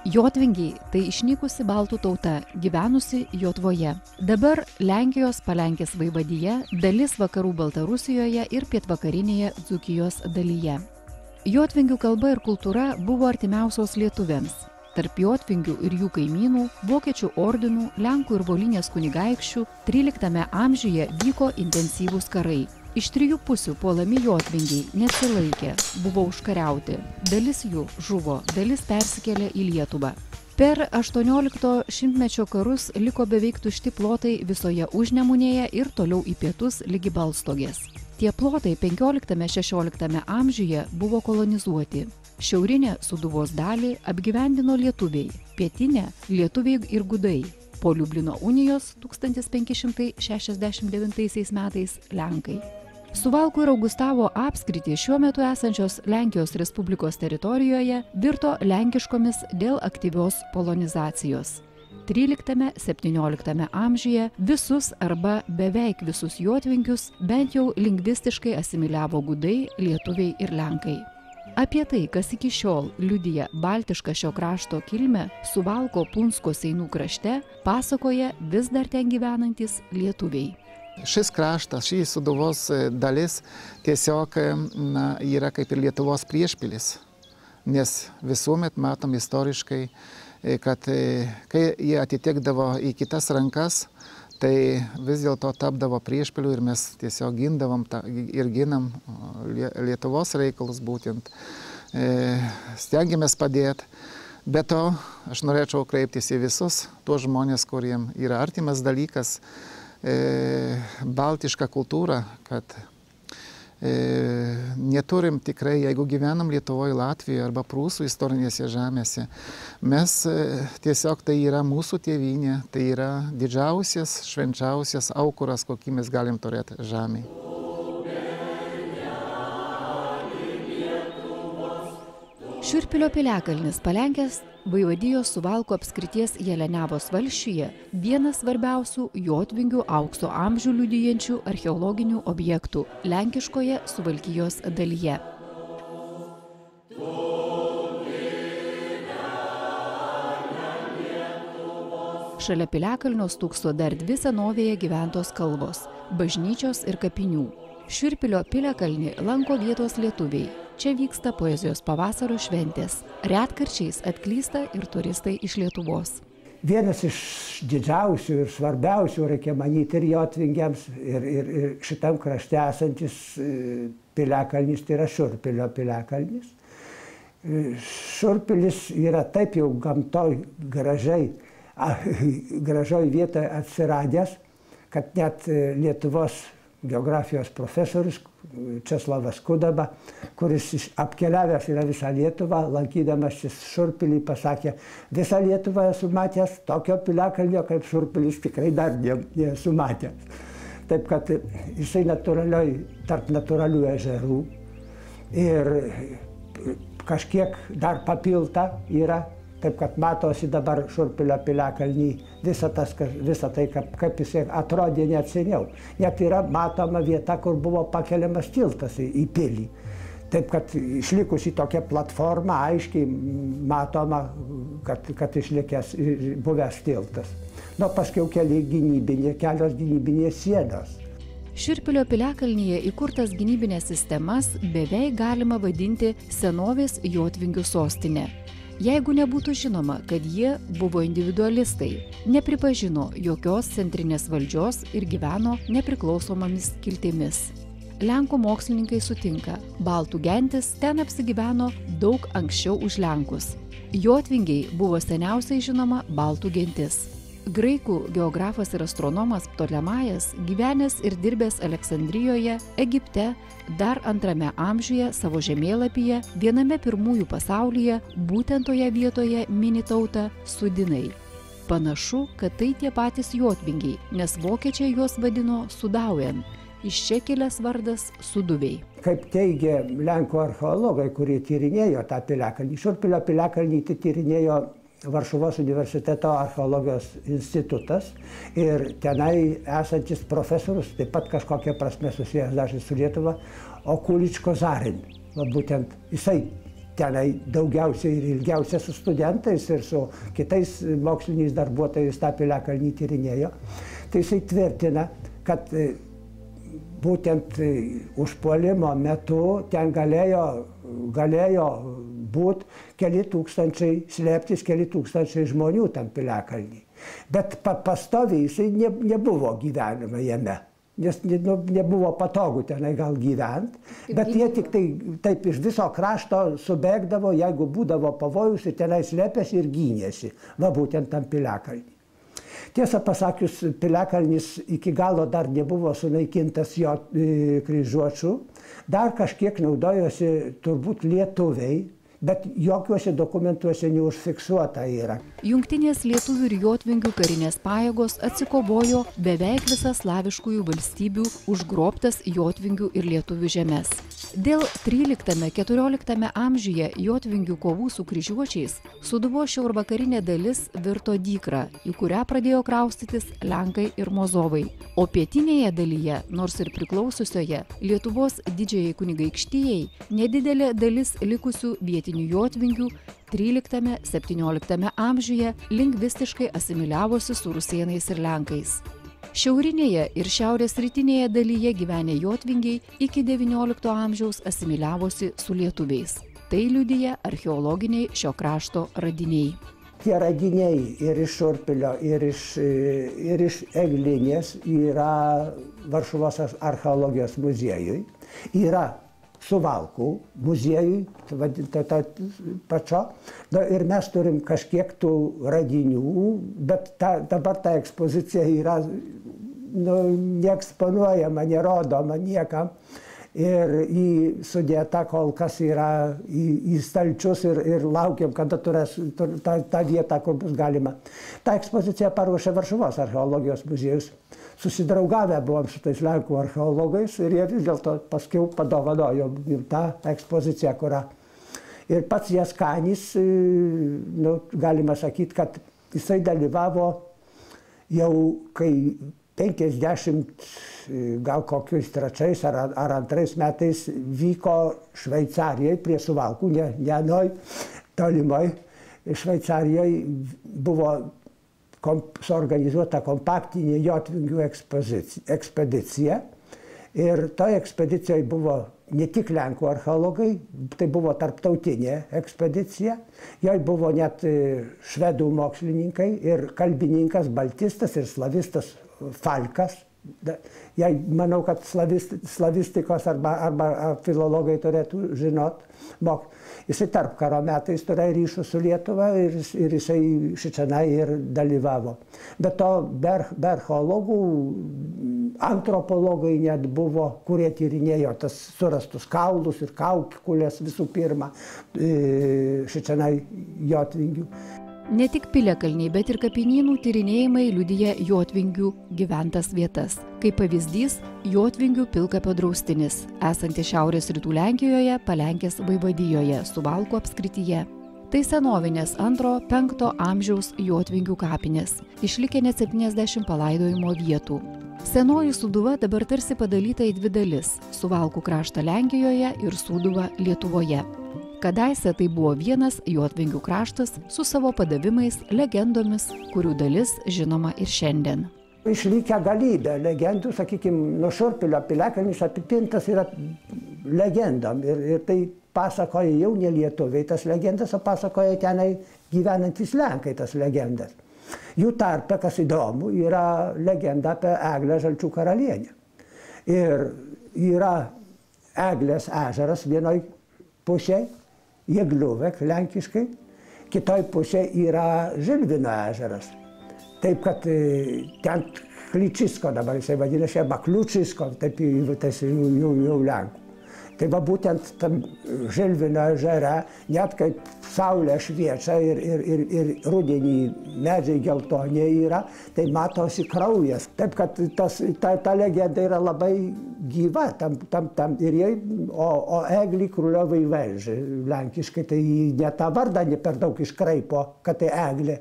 Jotvingiai – tai išnykusi baltų tauta, gyvenusi Jotvoje. Dabar Lenkijos Palenkės vaivadija, dalis vakarų Baltarusijoje ir pietvakarinėje Dzūkijos dalyje. Jotvingių kalba ir kultūra buvo artimiausios lietuviams. Tarp jotvingių ir jų kaimynų, vokiečių ordinų, lenkų ir volinės kunigaikščių 13 amžiuje vyko intensyvūs karai. Iš 3 pusių puolami jotvingiai nesilaikė, buvo užkariauti. Dalis jų žuvo, dalis persikėlė į Lietuvą. Per 18 šimtmečio karus liko beveik tušti plotai visoje Užnemunėje ir toliau į pietus ligi Balstogės. Tie plotai 15–16 amžiuje buvo kolonizuoti. Šiaurinę Sūduvos dalį apgyvendino lietuviai, pietinę lietuviai ir gudai. Po Liublino unijos 1569 metais Lenkai. Suvalkų ir Augustavo apskritį šiuo metu esančios Lenkijos Respublikos teritorijoje virto lenkiškomis dėl aktyvios polonizacijos. 13–17 amžiuje visus arba beveik visus jotvingius bent jau lingvistiškai asimiliavo gudai, lietuviai ir lenkai. Apie tai, kas iki šiol liudija baltišką šio krašto kilmę, Suvalko Punsko Seinų krašte pasakoja vis dar ten gyvenantys lietuviai. Šis kraštas, šį Sūduvos dalis tiesiog yra kaip ir Lietuvos priešpilis, nes visuomet matom istoriškai, kad kai jie atitekdavo į kitas rankas, tai vis dėlto tapdavo priešpiliu ir mes tiesiog gindavom ir ginam Lietuvos reikalus būtent, stengiamės padėti. Be to, aš norėčiau kreiptis į visus tuos žmonės, kuriem yra artimas dalykas, baltišką kultūrą, kad neturim tikrai, jeigu gyvenam Lietuvoje, Latvijoje arba Prūsų istorinėse žemėse, mes tiesiog tai yra mūsų tėvynė, tai yra didžiausias, švenčiausias aukuras, kokį mes galim turėti žemėje. Šiurpilio piliakalnis Palenkės vaivadijos Suvalkų apskrities Jeleniavos valsčiuje vienas svarbiausių jotvingių aukso amžių liudijančių archeologinių objektų lenkiškoje Suvalkijos dalyje. Šalia piliakalnio stūkso dar 2 senovėje gyventos kalvos – bažnyčios ir kapinių. Šiurpilio piliakalnį lanko vietos lietuviai. Čia vyksta poezijos pavasario šventės. Retkarčiais atklysta ir turistai iš Lietuvos. Vienas iš didžiausių ir svarbiausių, reikia manyti, ir jotvingiams, ir šitam krašte esantis piliakalnis, tai yra Šiurpilio piliakalnis. Šiurpilis yra taip jau gamtoj gražioj vietoje atsiradęs, kad net Lietuvos geografijos profesorius Česlavas Kudaba, kuris apkeliavęs yra visą Lietuvą, lankydamasis Šiurpilį, pasakė, visą Lietuvą esu matęs, tokio piliakalnio kaip Šiurpilis tikrai dar nesu matęs. Taip kad jisai tarp natūralių ežerų ir kažkiek dar papilta yra. Taip, kad matosi dabar Šiurpilio piliakalnį visą tai, kaip jis atrodė net seniau. Net yra matoma vieta, kur buvo pakeliamas tiltas į pilį. Taip, kad išlikusi tokia platforma, aiškiai matoma, kad išlikęs buvęs tiltas. Nu, paskiau kelios gynybinės sienos. Šiurpilio piliakalnyje įkurtas gynybinės sistemas beveik galima vadinti senovės jotvingių sostinė. Jeigu nebūtų žinoma, kad jie buvo individualistai, nepripažino jokios centrinės valdžios ir gyveno nepriklausomomis kiltimis. Lenkų mokslininkai sutinka, baltų gentis ten apsigyveno daug anksčiau už lenkus. Jotvingiai buvo seniausiai žinoma baltų gentis. Graikų geografas ir astronomas Ptolemajas, gyvenęs ir dirbęs Aleksandrijoje, Egipte, dar 2 amžiuje savo žemėlapyje viename pirmųjų pasaulyje būtent toje vietoje mini tautą Sudinai. Panašu, kad tai tie patys jotvingiai, nes vokiečiai juos vadino Sudaujen. Iš čia kilęs vardas Suduviai. Kaip teigia lenkų archeologai, kurie tyrinėjo tą piliakalnį, Šiurpilio piliakalnį tyrinėjo Varšuvos universiteto archeologijos institutas ir tenai esantis profesorius, taip pat kažkokia prasme susijęs dažnai su Lietuva, Okuličko Zarin. Būtent jisai tenai daugiausiai ir ilgiausia su studentais ir su kitais moksliniais darbuotojais tą piliakalnį tyrinėjo. Tai jisai tvirtina, kad būtent užpuolimo metu ten galėjo būti keli tūkstančiai, slėptis keli tūkstančiai žmonių tam piliakalnį. Bet pastoviai jisai nebuvo gyvenama jame, nes nebuvo patogu tenai gal gyventi, bet jie tik tai taip iš viso krašto subėgdavo, jeigu būdavo pavojus ir tenai slėpėsi ir gynėsi, va būtent tam piliakalnį. Tiesą pasakius, piliakalnis iki galo dar nebuvo sunaikintas jo kryžiuočių, dar kažkiek naudojosi turbūt lietuviai, bet jokiuose dokumentuose neužfiksuota yra. Jungtinės lietuvių ir jotvingių karinės pajėgos atsikovojo beveik visas slaviškųjų valstybių užgrobtas jotvingių ir lietuvių žemes. Dėl 13–14 amžiuje jotvingių kovų su kryžiuočiais Sūduvos šiaurvakarinė dalis virto dykrą, į kurią pradėjo kraustytis lenkai ir mozovai. O pietinėje dalyje, nors ir priklausiusioje Lietuvos didžiajai kunigaikštijai, nedidelė dalis likusių vietinių jotvingių 13–17 amžiuje lingvistiškai asimiliavosi su rusėnais ir lenkais. Šiaurinėje ir šiaurės rytinėje dalyje gyvenę jotvingiai iki XIX amžiaus asimiliavosi su lietuviais. Tai liudija archeologiniai šio krašto radiniai. Tie radiniai ir iš Šurpilio, ir iš Eglinės yra Varšuvos archeologijos muziejui, yra Suvalkų muziejui, vadinta pačio. Ir mes turim kažkiek tų radinių, bet dabar ta ekspozicija yra neeksponuojama, nerodoma niekam. Ir sudėta kol kas yra į stalčius ir laukiam, kada turės tą vietą, kur bus galima. Ta ekspozicija paruošė Varšuvos archeologijos muziejus. Susidraugavę buvom su tais lenkų archeologais ir jie vis dėlto paskiau padovanojo tą ekspoziciją, kurią. Ir pats Jaskanis, galima sakyti, kad jisai dalyvavo jau kai 50, gal kokius 3 ar 2 metais vyko Šveicarijai prie Suvalkų, nenoj, tolimoj. Šveicarijoje buvo suorganizuota kompaktinė jotvingių ekspedicija. Ir toje ekspedicijoje buvo ne tik lenkų archeologai, tai buvo tarptautinė ekspedicija. Joje buvo net švedų mokslininkai ir kalbininkas, baltistas ir slavistas Falkas. Manau, kad slavistikos arba filologai turėtų žinot. Jisai tarp karo metais turėjo ryšių su Lietuva ir jisai šičionai ir dalyvavo. Bet to be archeologų, antropologai net buvo, kurie tyrinėjo tas surastus kaulus ir kaukulės visų pirma šičionai jotvingių. Ne tik piliakalniai, bet ir kapinynų tyrinėjimai liudija jotvingių gyventas vietas. Kaip pavyzdys, jotvingių pilkapio draustinis, esanti šiaurės rytų Lenkijoje, Palenkės vaivadijoje, Suvalkų apskrityje. Tai senovinės 2–5 amžiaus jotvingių kapinės, išlikę net 70 palaidojimo vietų. Senoji Sūduva dabar tarsi padalyta į 2 dalis – Suvalkų kraštą Lenkijoje ir Sūduvą Lietuvoje. Kadaise tai buvo vienas jotvingių kraštas su savo padavimais, legendomis, kurių dalis žinoma ir šiandien. Išlikę galybė legendų, sakykime, nuo Šurpilio piliakalnis apipintas yra legendom. Ir tai pasakoja jau ne lietuviai tas legendas, o pasakoja tenai gyvenantis lenkai tas legendas. Jų tarpe, kas įdomu, yra legenda apie Eglę Žalčių karalienę. Ir yra Eglės ežeras vienoj pusėje, Jėgliuvek lenkiškai, kitoj pusėje yra Žilvino ežeras. Taip, kad ten Kličisko dabar jisai vadinasi, arba Kliučisko, taip jau lenkų. Tai va būtent tam Žilvino ežere, net kaip saulė šviečia ir rudenį medžiai geltonė yra, tai matosi kraujas. Taip, kad ta legenda yra labai gyva o Eglį Kruliovai Velžį lenkiškai, tai ne tą vardą ne per daug iškraipo, kad tai Eglė.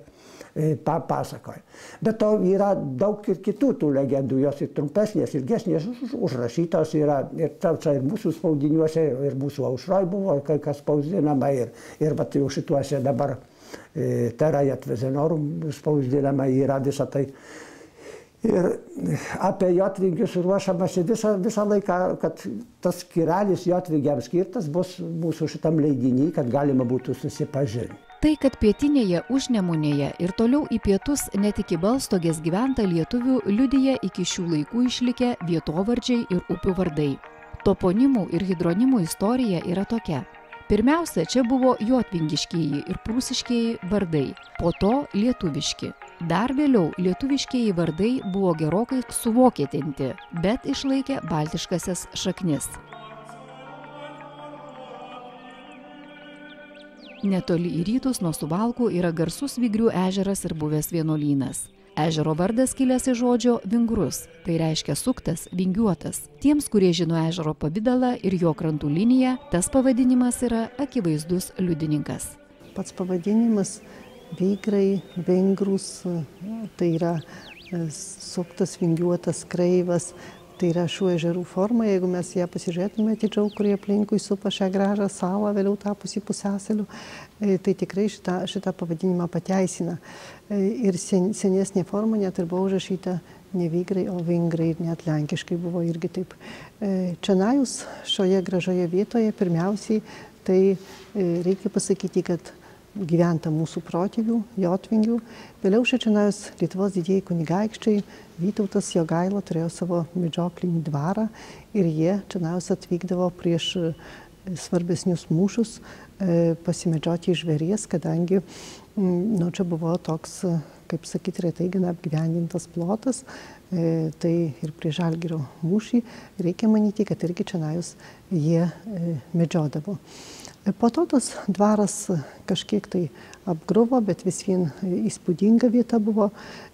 pasakoja. Bet to yra daug ir kitų tų legendų, jos ir trumpesnės, ilgesnės, užrašytos yra ir čia ir mūsų spaudiniuose, ir mūsų aušroj buvo, kai kas spausdinama, ir vat jau šituose dabar Terra et Vezenorum spausdinama yra visą tai. Ir apie jotvingius ruošiamasi visą laiką, kad tas skyrelis jotvingiams skirtas bus mūsų šitam leidiny, kad galima būtų susipažinti. Tai, kad pietinėje Užnemunėje ir toliau į pietus net iki Balstogės gyventa lietuvių, liudija iki šių laikų išlikę vietovardžiai ir upių vardai. Toponimų ir hidronimų istorija yra tokia. Pirmiausia, čia buvo jotvingiškieji ir prūsiškieji vardai, po to lietuviški. Dar vėliau lietuviškieji vardai buvo gerokai suvokietinti, bet išlaikė baltiškasias šaknis. Netoli į rytus nuo Suvalkų yra garsus Vygrių ežeras ir buvęs vienuolynas. Ežero vardas kilęs iš žodžio vingrus, tai reiškia suktas, vingiuotas. Tiems, kurie žino ežero pavidalą ir jo krantų liniją, tas pavadinimas yra akivaizdus liudininkas. Pats pavadinimas Vygrai, vingrus, tai yra suktas, vingiuotas, kreivas. Tai yra šių ežerų forma, jeigu mes ją pasižiūrėtume atidžiau, kurie aplinkui supa šią gražią salą, vėliau tapusi pusiasaliu, tai tikrai šitą pavadinimą pateisina. Ir senesnė forma net ir buvo užrašyta ne Vygrai, o Vingrai, ir net lenkiškai buvo irgi taip. Čionajus šioje gražoje vietoje pirmiausiai tai reikia pasakyti, kad gyventa mūsų protėvių, jotvingių. Vėliau čionajus Lietuvos didieji kunigaikščiai Vytautas Jogaila turėjo savo medžioklinį dvarą ir jie čionajus atvykdavo prieš svarbesnius mūšius pasimedžioti žvėries, kadangi čia buvo toks, kaip sakyti, retai gana apgyvendintas plotas, tai ir prie Žalgirio mūšį reikia manyti, kad irgi čionajus jie medžiodavo. Po to tas dvaras kažkiek tai apgruvo, bet vis vien įspūdinga vieta buvo.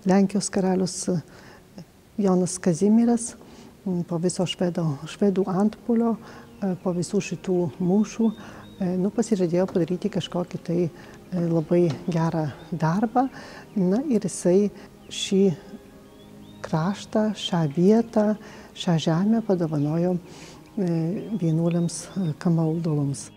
Lenkijos karalius Jonas Kazimieras po viso švedų antpuolio, po visų šitų mūšių, pasižadėjo padaryti kažkokį tai labai gerą darbą. Ir jisai šį kraštą, šią vietą, šią žemę padovanojo vienuoliams kamaldulams.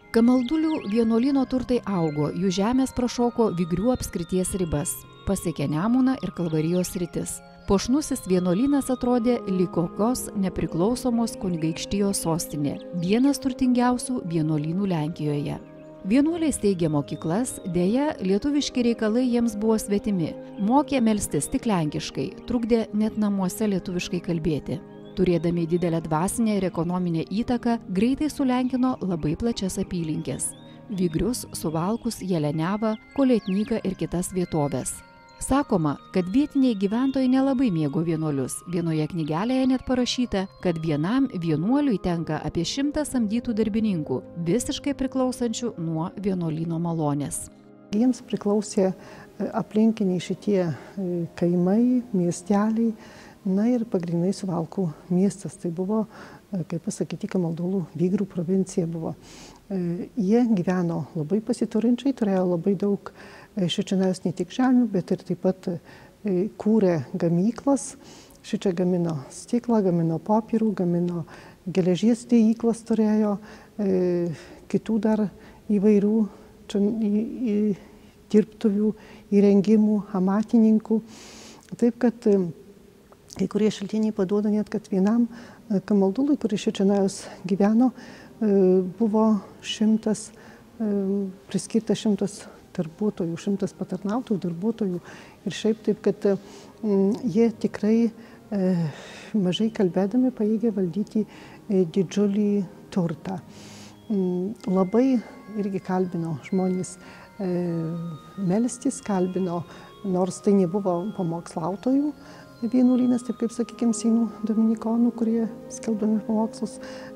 Kamaldulių vienuolyno turtai augo, jų žemės prašoko Vygrių apskrities ribas, pasiekė Nemuną ir Kalvarijos sritis. Puošnusis vienuolynas atrodė lyg kokios nepriklausomos kunigaikštijos sostinė, vienas turtingiausių vienuolynų Lenkijoje. Vienuoliai steigė mokyklas, dėja lietuviški reikalai jiems buvo svetimi, mokė melstis tik lenkiškai, trukdė net namuose lietuviškai kalbėti. Turėdami didelę dvasinę ir ekonominę įtaką, greitai sulenkino labai plačias apylinkės – Vygrius, Suvalkus, Jelenevą, Koletnyką ir kitas vietovės. Sakoma, kad vietiniai gyventojai nelabai mėgo vienuolius. Vienoje knygelėje net parašyta, kad vienam vienuoliui tenka apie 100 samdytų darbininkų, visiškai priklausančių nuo vienuolyno malonės. Jiems priklausė aplinkiniai šitie kaimai, miesteliai, ir pagrindinai Suvalkų miestas. Tai buvo, kaip pasakyti, Kamaldulų Vygrų provincija buvo. Jie gyveno labai pasiturinčiai, turėjo labai daug šičionajus ne tik žemių, bet ir taip pat kūrė gamyklas. Šičia gamino stiklą, gamino popierų, gamino geležies dėjyklas turėjo, kitų dar įvairių dirbtuvių, įrengimų, amatininkų. Taip, kad kai kurie šaltiniai paduoda net, kad vienam kamaldului, kuris šičionajus gyveno, buvo priskirta 100 darbuotojų, 100 patarnautojų darbuotojų. Ir šiaip taip, kad jie tikrai mažai kalbėdami pajėgė valdyti didžiulį turtą. Labai irgi kalbino žmonės melstis, kalbino, nors tai nebuvo pamokslautojų vienuolynas, taip kaip, sakykime, senų dominikonų, kurie skelbdami pamokslus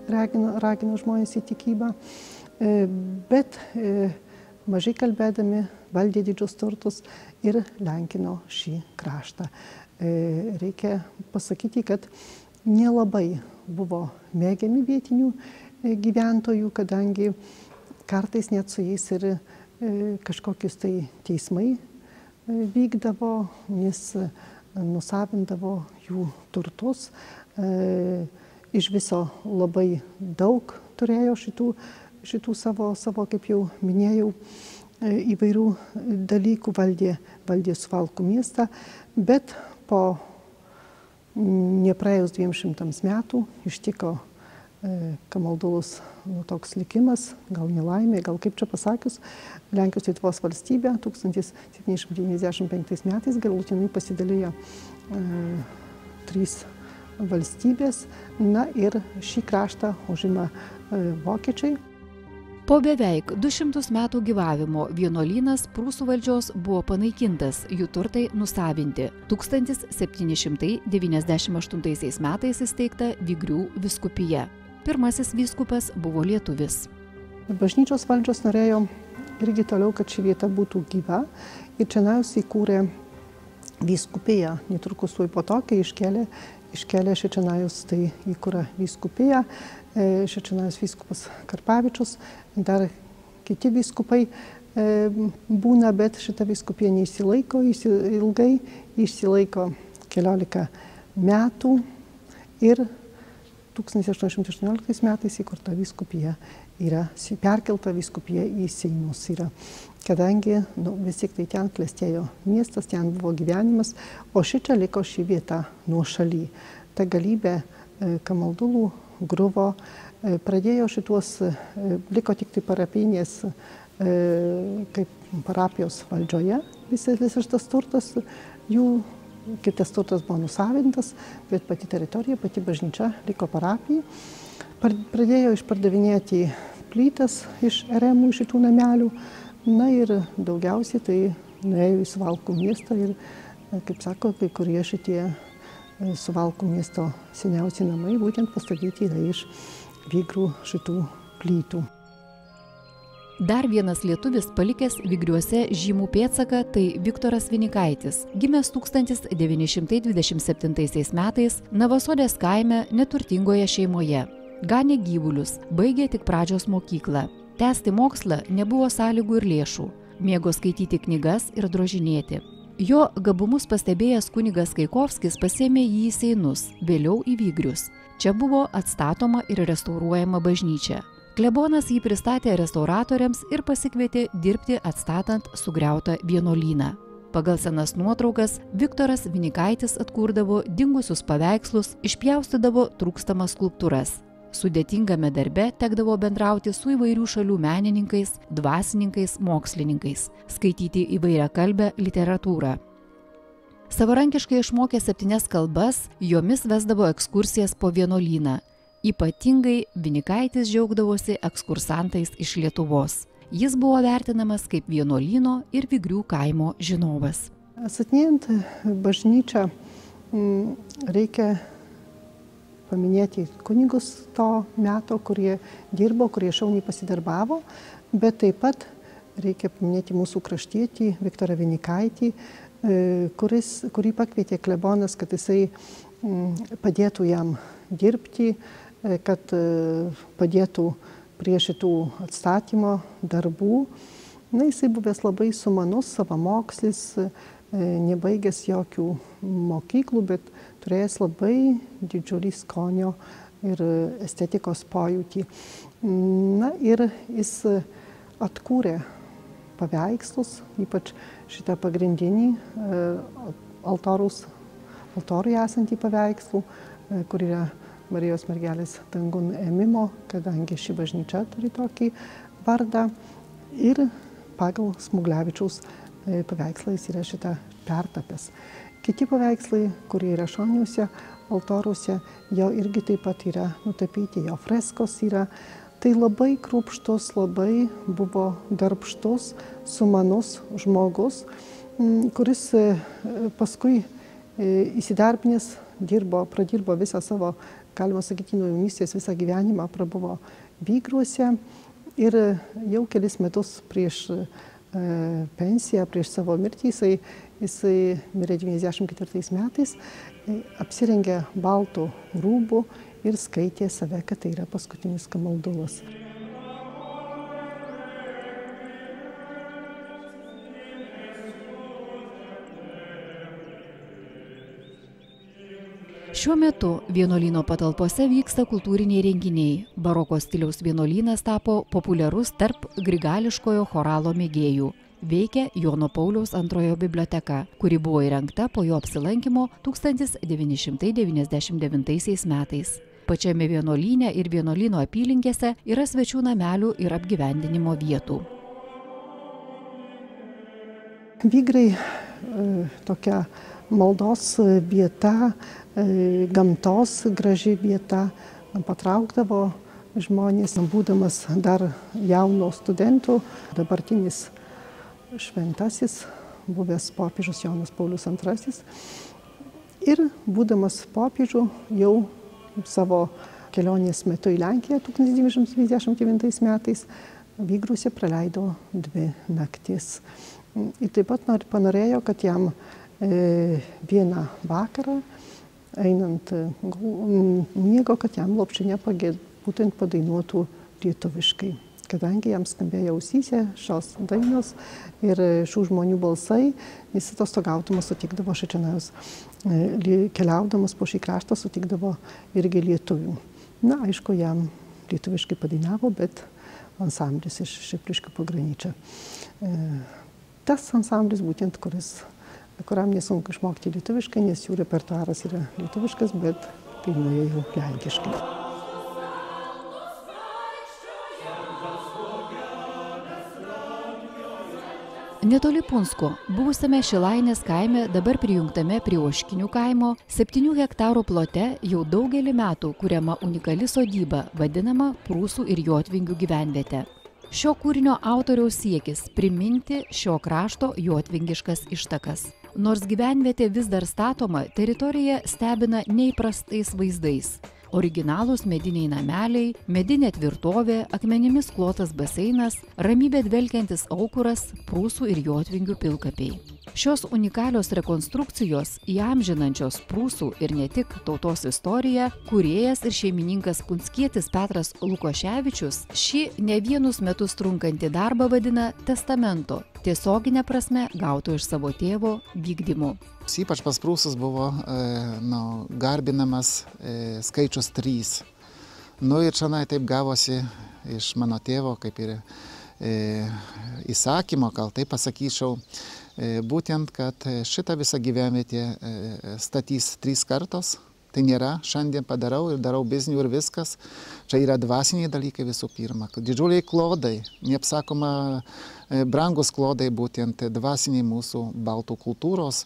ragino žmonės į tikybą. Bet mažai kalbėdami valdė didžius turtus ir lenkino šį kraštą. Reikia pasakyti, kad nelabai buvo mėgiami vietinių gyventojų, kadangi kartais net su jais ir kažkokius tai teismai vykdavo, jis nusavindavo jų turtus. Iš viso labai daug turėjo šitų savo, kaip jau minėjau, įvairių dalykų, valdė Suvalkų miestą, bet po nepraėjus 200 metų ištiko Kamaldulus toks likimas, gal nelaimė, gal kaip čia pasakius, Lenkijos Lietuvos valstybė 1795 metais galutinai pasidalijo 3 valstybės, na ir šį kraštą užima vokiečiai. Po beveik 200 metų gyvavimo vienuolynas prūsų valdžios buvo panaikintas, jų turtai nusavinti. 1798 metais įsteigta Vigrių vyskupija. Pirmasis vyskupas buvo lietuvis. Bažnyčios valdžios norėjo irgi toliau, kad ši vieta būtų gyva ir čionais įkūrė vyskupiją. Netrukus po to, kai iškėlė Šečenajus, tai įkūrė vyskupiją. Šečenajus vyskupas Karpavičius, dar kiti vyskupai būna, bet šita vyskupija neįsilaiko ilgai, išsilaiko 14 metų ir 1818 metais įkurta vyskupija yra perkelta vyskupija į Seinus. Kadangi vis tik tai ten klestėjo miestas, ten buvo gyvenimas, o šičia liko ši vieta nuošaly. Ta galybė Kamaldulų griuvo, pradėjo liko tik tai parapinės kaip parapijos valdžioje visas šitas turtas, jų kitas turtas buvo nusavintas, bet pati teritorija, pati bažnyčia liko parapijai. Pradėjo išpardavinėti plytas iš eremų šitų namelių, na ir daugiausiai tai nuėjo į Suvalkų miestą ir, kaip sako, kai kurie šitie Suvalkų miesto seniausi namai būtent pastatyti yra iš Vigrų šitų plytų. Dar vienas lietuvis palikęs Vigriuose žymų pėdsaką, tai Viktoras Vinikaitis, gimęs 1927 metais Navasodės kaime neturtingoje šeimoje. Ganė gyvulius, baigė tik pradžios mokyklą. Tęsti mokslą nebuvo sąlygų ir lėšų. Mėgo skaityti knygas ir drožinėti. Jo gabumus pastebėjęs kunigas Kaikovskis pasėmė jį į Seinus, vėliau į Vigrius. Čia buvo atstatoma ir restauruojama bažnyčia. Klebonas jį pristatė restauratoriams ir pasikvietė dirbti atstatant sugriautą vienuolyną. Pagal senas nuotraukas Viktoras Vinikaitis atkurdavo dingusius paveikslus, išpjaustydavo trūkstamas skulptūras. Sudėtingame darbe tekdavo bendrauti su įvairių šalių menininkais, dvasininkais, mokslininkais, skaityti įvairiakalbę literatūrą. Savarankiškai išmokė 7 kalbas, jomis vesdavo ekskursijas po vienuolyną. Ypatingai Vinikaitis džiaugdavosi ekskursantais iš Lietuvos. Jis buvo vertinamas kaip vienuolyno ir Vigrių kaimo žinovas. Atstatinėjant bažnyčią reikia paminėti kunigus to meto, kurie dirbo, kurie šauniai pasidarbavo, bet taip pat reikia paminėti mūsų kraštietį Viktorą Vinikaitį, kurį pakvietė klebonas, kad jisai padėtų jam dirbti, kad padėtų prie šitų atstatymo darbų. Na, jisai buvęs labai sumanus, savamokslis, nebaigęs jokių mokyklų, bet turėjęs labai didžiulį skonio ir estetikos pojūtį. Na ir jis atkūrė paveikslus, ypač šitą pagrindinį altoriui esantį paveikslų, kur yra Marijos mergelės dangun ėmimo, kadangi ši bažnyčia turi tokį vardą. Ir pagal Smuglevičiaus paveikslais yra šitą pertapęs. Kiti paveikslai, kurie yra šoniniuose altoruose, jau irgi taip pat yra nutapyti, jo freskos yra. Tai labai kruopštus, labai buvo darbštus, sumanus žmogus, kuris paskui įsidarbinęs pradirbo visą savo, galima sakyti, nuo jaunystės visą gyvenimą prabuvo Vigriuose ir jau kelis metus prieš pensiją, prieš savo mirtį, jisai mirė 94 metais, apsirengė baltų rūbų ir skaitė save, kad tai yra paskutinis Kamaldulas. Šiuo metu vienuolyno patalpose vyksta kultūriniai renginiai. Baroko stiliaus vienuolynas tapo populiarus tarp grigališkojo choralo mėgėjų. Veikia Jono Pauliaus II biblioteka, kuri buvo įrengta po jo apsilankimo 1999 metais. Pačiame vienuolyne ir vienuolyno apylinkėse yra svečių namelių ir apgyvendinimo vietų. Vygrai tokia maldos vieta, gamtos graži vieta patraukdavo žmonės, būdamas dar jauno studentų, dabartinis šventasis, buvęs popiežius Jonas Paulius II. Ir būdamas popiežiu jau savo kelionės metu į Lenkiją 1929 metais Vygruose praleido 2 naktis. Ir taip pat panorėjo, kad jam vieną vakarą, einant miego, kad jam lopšinė būtent padainuotų lietuviškai. Kadangi jam skambėjo ausyse šios dainos ir šių žmonių balsai, jis atostogaudamas sutikdavo Šečenajos, keliaudamas po šį kraštą sutikdavo irgi lietuvių. Na, aišku, jam lietuviškai padainavo, bet ansamblis iš Šepliškių pograničio. Tas ansamblis būtent, kuriam nesunku išmokti lietuviškai, nes jų repertuaras yra lietuviškas, bet dainuoja jau lenkiškai. Netoli Punsko, buvusiame Šilainės kaime, dabar prijungtame prie Oškinių kaimo, 7 hektarų plote jau daugelį metų kuriama unikali sodyba, vadinama Prūsų ir Jotvingių gyvenviete. Šio kūrinio autoriaus siekis priminti šio krašto jotvingiškas ištakas. Nors gyvenvietė vis dar statoma, teritorija stebina neįprastais vaizdais. Originalūs mediniai nameliai, medinė tvirtovė, akmenimis klotas baseinas, ramybė dvelkiantis aukuras, Prūsų ir Jotvingių pilkapiai. Šios unikalios rekonstrukcijos, įamžinančios Prūsų ir ne tik tautos istoriją, kūrėjas ir šeimininkas punskietis Petras Lukoševičius šį ne vienus metus trunkantį darbą vadina testamento, tiesioginė prasme gauto iš savo tėvo vykdymu. Ypač pas Prūsus buvo garbinamas skaičius 3. Ir čionai taip gavosi iš mano tėvo, kaip ir įsakymo, gal taip pasakyčiau, būtent, kad šitą visą gyvenvietę statys 3 kartos. Tai nėra, šiandien padarau ir darau biznių ir viskas. Čia yra dvasiniai dalykai visų pirma. Didžiuliai klodai, neapsakoma brangus klodai, būtent dvasiniai mūsų baltų kultūros.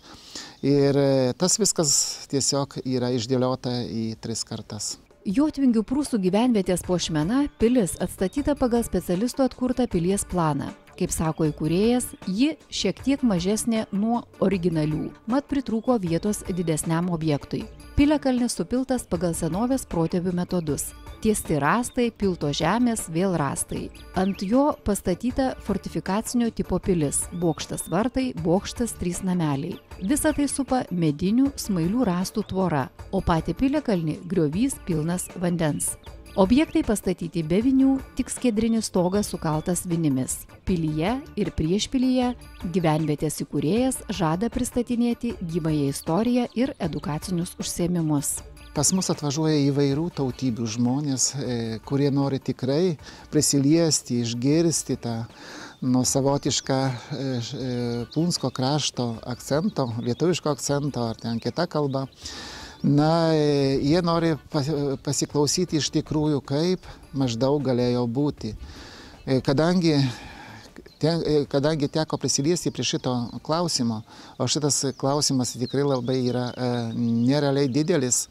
Ir tas viskas tiesiog yra išdėliota į 3 kartas. Jotvingių Prūsų gyvenvietės puošmena pilis atstatyta pagal specialistų atkurtą pilies planą. Kaip sako įkūrėjas, ji šiek tiek mažesnė nuo originalių, mat pritrūko vietos didesniam objektui. Piliakalnis supiltas pagal senovės protėvių metodus. Tiesti rąstai, pilto žemės, vėl rąstai. Ant jo pastatyta fortifikacinio tipo pilis, bokštas vartai, bokštas 3 nameliai. Visa tai supa medinių smailių rąstų tvora, o patį piliakalnį griovys pilnas vandens. Objektai pastatyti be vinių, tik skiedrinis stogas sukaltas vinimis. Pilyje ir priešpilyje gyvenvietės įkūrėjas žada pristatinėti gyvąją istoriją ir edukacinius užsiėmimus. Pas mus atvažiuoja įvairių tautybių žmonės, kurie nori tikrai prisiliesti, išgirsti tą savotišką Punsko krašto akcento, lietuviško akcento ar ten kita kalba. Jie nori pasiklausyti iš tikrųjų, kaip maždaug galėjo būti. Kadangi teko prisiliesti prie šito klausimo, o šitas klausimas tikrai labai yra nerealiai didelis,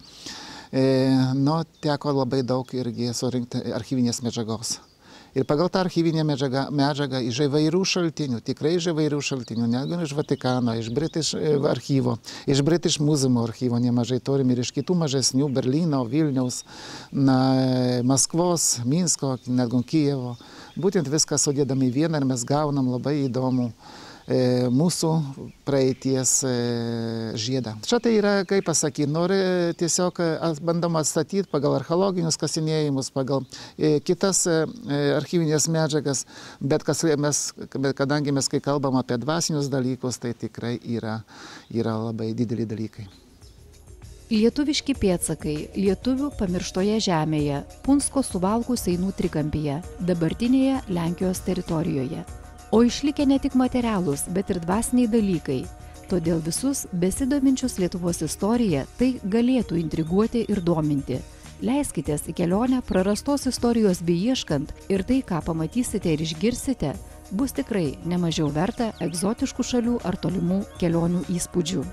teko labai daug irgi surinkti archyvinės medžiagos. Ir pagal tą archyvinę medžiagą iš įvairių šaltinių, tikrai iš įvairių šaltinių, netgi iš Vatikano, iš British archyvo, iš British Museum archyvo nemažai turim ir iš kitų mažesnių, Berlyno, Vilniaus, Maskvos, Minsko, netgi Kijevo. Būtent viską sudėdami vieną ir mes gaunam labai įdomų mūsų praeities žiedą. Čia tai yra, kaip pasakyti, nori tiesiog bandom atstatyti pagal archeologinius kasinėjimus, pagal kitas archyvinės medžiagas, bet kadangi mes kai kalbam apie dvasinius dalykus, tai tikrai yra labai dideli dalykai. Lietuviški pėdsakai lietuvių pamirštoje žemėje, Punsko Suvalkų Seinų trikampyje, dabartinėje Lenkijos teritorijoje. O išlikę ne tik materialūs, bet ir dvasiniai dalykai. Todėl visus besidominčius Lietuvos istoriją tai galėtų intriguoti ir dominti. Leiskitės į kelionę prarastos istorijos beieškant ir tai, ką pamatysite ir išgirsite, bus tikrai nemažiau verta egzotiškų šalių ar tolimų kelionių įspūdžių.